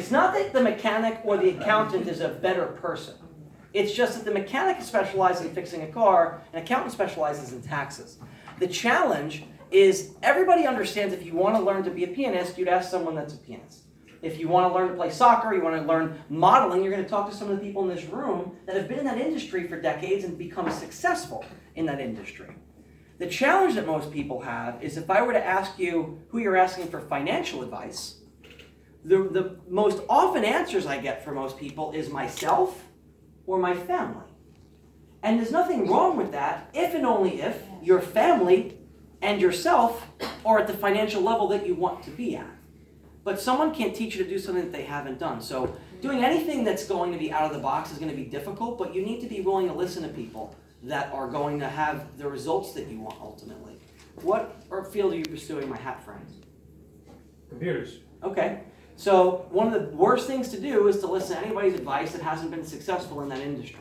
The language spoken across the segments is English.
It's not that the mechanic or the accountant is a better person. It's just that the mechanic specializes in fixing a car, and accountant specializes in taxes. The challenge is everybody understands if you want to learn to be a pianist, you'd ask someone that's a pianist. If you want to learn to play soccer, you want to learn modeling, you're going to talk to some of the people in this room that have been in that industry for decades and become successful in that industry. The challenge that most people have is if I were to ask you who you're asking for financial advice, the most often answers I get from most people is myself or my family. And there's nothing wrong with that if and only if your family and yourself are at the financial level that you want to be at. But someone can't teach you to do something that they haven't done. So doing anything that's going to be out of the box is going to be difficult, but you need to be willing to listen to people that are going to have the results that you want ultimately. What field are you pursuing, my hat friends? Computers. Okay. So one of the worst things to do is to listen to anybody's advice that hasn't been successful in that industry.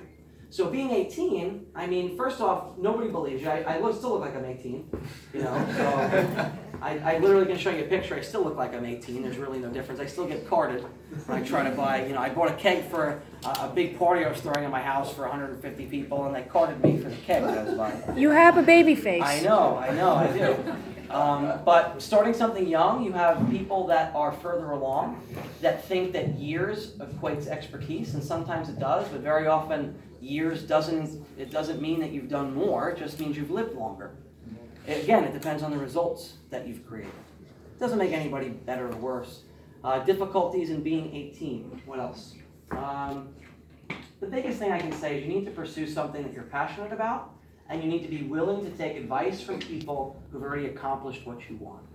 So being 18, I mean, first off, nobody believes you. I still look like I'm 18, you know. So I literally can show you a picture. I still look like I'm 18. There's really no difference. I still get carded when I try to buy, you know, I bought a keg for a big party I was throwing in my house for 150 people, and they carded me for the keg that I was buying. You have a baby face. I know, I do. But starting something young, you have people that are further along that think that years equates expertise, and sometimes it does, but very often years doesn't mean that you've done more, it just means you've lived longer. Again, it depends on the results that you've created. It doesn't make anybody better or worse. Difficulties in being 18. What else? The biggest thing I can say is you need to pursue something that you're passionate about, and you need to be willing to take advice from people who've already accomplished what you want.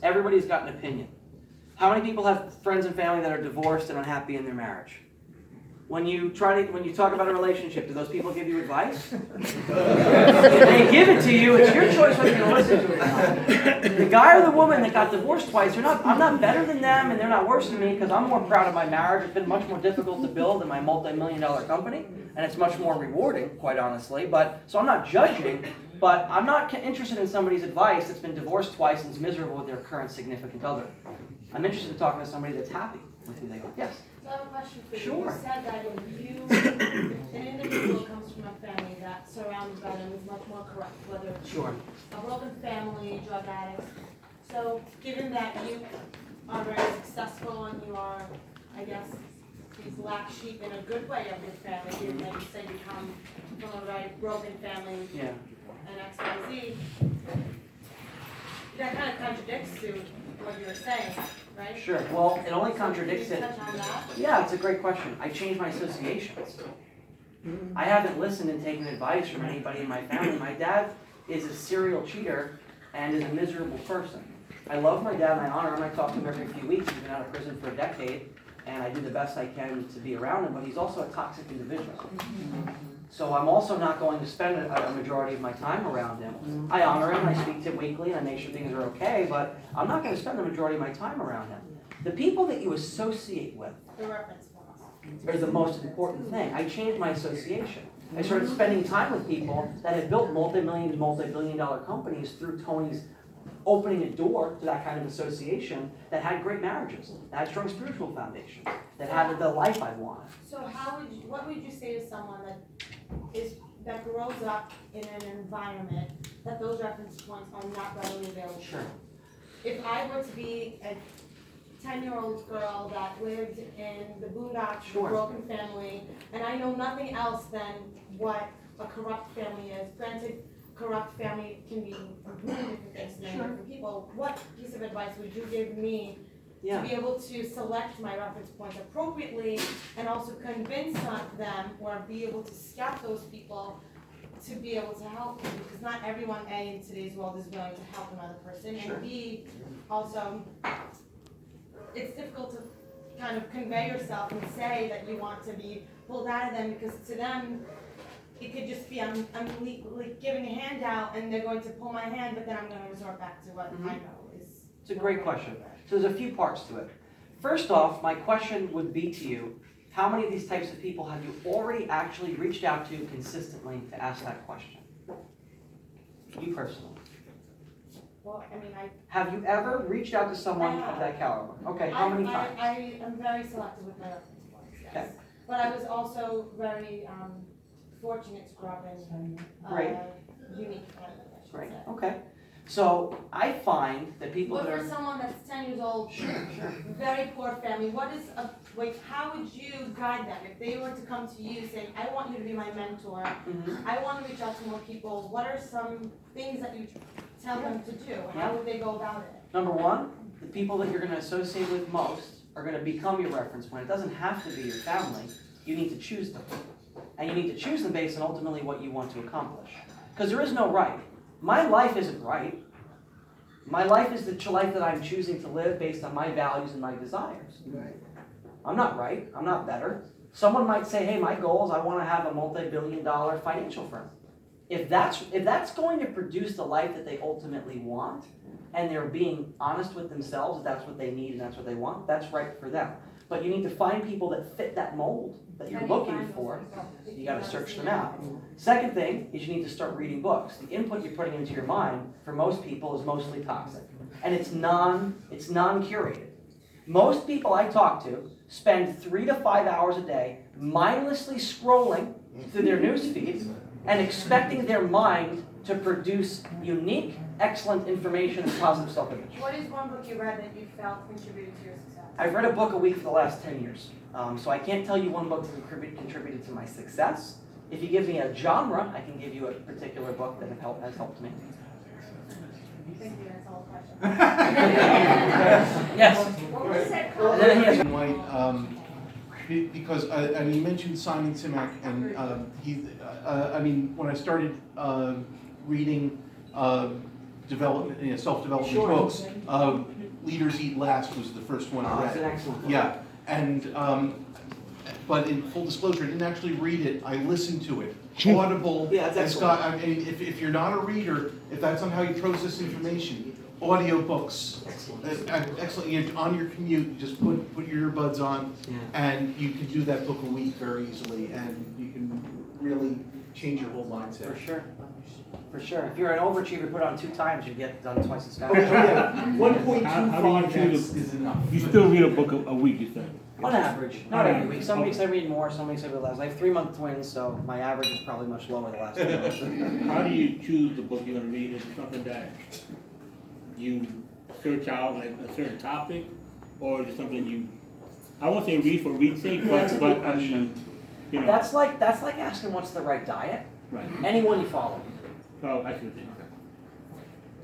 Everybody's got an opinion. How many people have friends and family that are divorced and unhappy in their marriage? When you talk about a relationship, do those people give you advice? If they give it to you, it's your choice whether you're going to listen to it or not. The guy or the woman that got divorced twice, I'm not better than them, and they're not worse than me because I'm more proud of my marriage. It's been much more difficult to build than my multi-million-dollar company, and it's much more rewarding, quite honestly. So I'm not judging, but I'm not interested in somebody's advice that's been divorced twice and is miserable with their current significant other. I'm interested in talking to somebody that's happy with who they are. Yes? So I have a question for you. Sure. You said that if an individual comes from a family that's surrounded by them is much more corrupt, whether it's Sure. a broken family, drug addicts. So given that you are very successful and you are, I guess, these black sheep in a good way of your family, given that you say you come from a very broken family Yeah. and X, Y, Z, that kind of contradicts to what you were saying, right? Sure. Well, it only contradicts Can it. you touch on that? Yeah, it's a great question. I changed my associations. I haven't listened and taken advice from anybody in my family. My dad is a serial cheater and is a miserable person. I love my dad and I honor him. I talk to him every few weeks. He's been out of prison for a decade, and I do the best I can to be around him, but he's also a toxic individual. So I'm also not going to spend a majority of my time around him. I honor him, I speak to him weekly, and I make sure things are okay, but I'm not going to spend the majority of my time around him. The people that you associate with The reference points. are the most important thing. I changed my association. I started spending time with people that had built multi-million, multi-billion-dollar companies through Tony's opening a door to that kind of association that had great marriages, that had strong spiritual foundations, that had the life I wanted. So what would you say to someone that grows up in an environment that those reference points are not readily available? Sure. If I were to be a 10-year-old girl that lived in the boondocks, Sure. a broken family, and I know nothing else than what a corrupt family is, granted, corrupt family can be really different things to many Sure. different people, what piece of advice would you give me to be able to select my reference points appropriately and also convince them or be able to scout those people to be able to help them? Because not everyone, A, in today's world is willing to help another person, Sure. and B, also, it's difficult to kind of convey yourself and say that you want to be pulled out of them, because to them, it could just be, I'm like giving a handout and they're going to pull my hand, but then I'm gonna resort back to what I know is. It's a great question. So there's a few parts to it. First off, my question would be to you, how many of these types of people have you already actually reached out to consistently to ask that question? You personally. Well, I mean, Have you ever reached out to someone of that caliber? Okay, how many times? I am very selective with my reference points, yes. Okay. But I was also very fortunate to grow up in Great. unique family, I should Great, say. okay. So I find that people But that for are, someone that's 10 years old, very poor family, how would you guide them? If they were to come to you saying, I want you to be my mentor, Mhm. I want to reach out to more people, what are some things that you tell them to do? How would they go about it? Number one, the people that you're gonna associate with most are gonna become your reference point. It doesn't have to be your family, you need to choose them. And you need to choose them based on ultimately what you want to accomplish. Because there is no right. My life isn't right. My life is the life that I'm choosing to live based on my values and my desires. I'm not right, I'm not better. Someone might say, hey, my goal is I wanna have a multi-billion-dollar financial firm. If that's going to produce the life that they ultimately want, and they're being honest with themselves, that that's what they need and that's what they want, that's right for them. But you need to find people that fit that mold that you're looking for. You gotta search them out. Second thing is you need to start reading books. The input you're putting into your mind, for most people, is mostly toxic. And it's non-curated. Most people I talk to spend 3 to 5 hours a day mindlessly scrolling through their news feeds and expecting their mind to produce unique, excellent information and positive self-image. What is one book you read that you felt contributed to your success? I've read a book a week for the last 10 years. So I can't tell you one book that contributed to my success. If you give me a genre, I can give you a particular book that has helped me. Thank you, that's all the questions. Yes. What was that And called? then he has- White, because I mean, you mentioned Simon Sinek, and I mean, when I started reading development, self-development Sure. books, Leaders Eat Last was the first one I That's an read. excellent book. Yeah, and but in full disclosure, I didn't actually read it. I listened to it. Audible. Yeah, that's and excellent. Scott, I mean, if you're not a reader, if that's not how you process information, audiobooks. Excellent. You're on your commute, you just put your earbuds on, Yeah. and you can do that book a week very easily, and you can really change your whole mindset. For sure. For sure. If you're an overachiever, put it on 2 times, you get done twice as fast. 1.25 is enough. You still read a book a week, you said? On average, not every week. Some weeks I read more, some weeks I read less. I have 3-month twins, so my average is probably much lower the last 2 months. How do you choose the book you're gonna read? Is it something that you search out, like a certain topic? Or is it something you, I won't say read for read's sake, That's a good but I mean, you know. That's like asking what's the right diet. Right. Anyone you follow. Oh, I see what you're saying.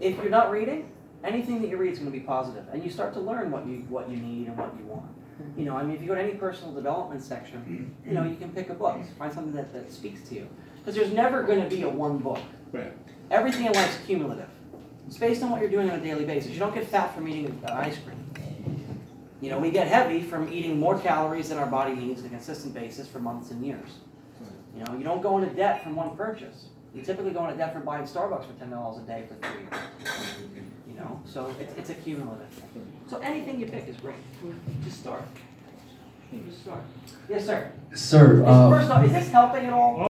If you're not reading, anything that you read is going to be positive, and you start to learn what you need and what you want. You know, I mean, if you go to any personal development section, you know, you can pick a book, find something that speaks to you, because there's never going to be a one book. Right. Everything in life is cumulative. It's based on what you're doing on a daily basis. You don't get fat from eating ice cream. You know, we get heavy from eating more calories than our body needs on a consistent basis for months and years. You know, you don't go into debt from one purchase. You typically go into debt from buying Starbucks for $10 a day for 3 years. You know, so it's a cumulative. So anything you pick is great. Just start. Just start. Yes, sir. Sir, First off, is this helping at all?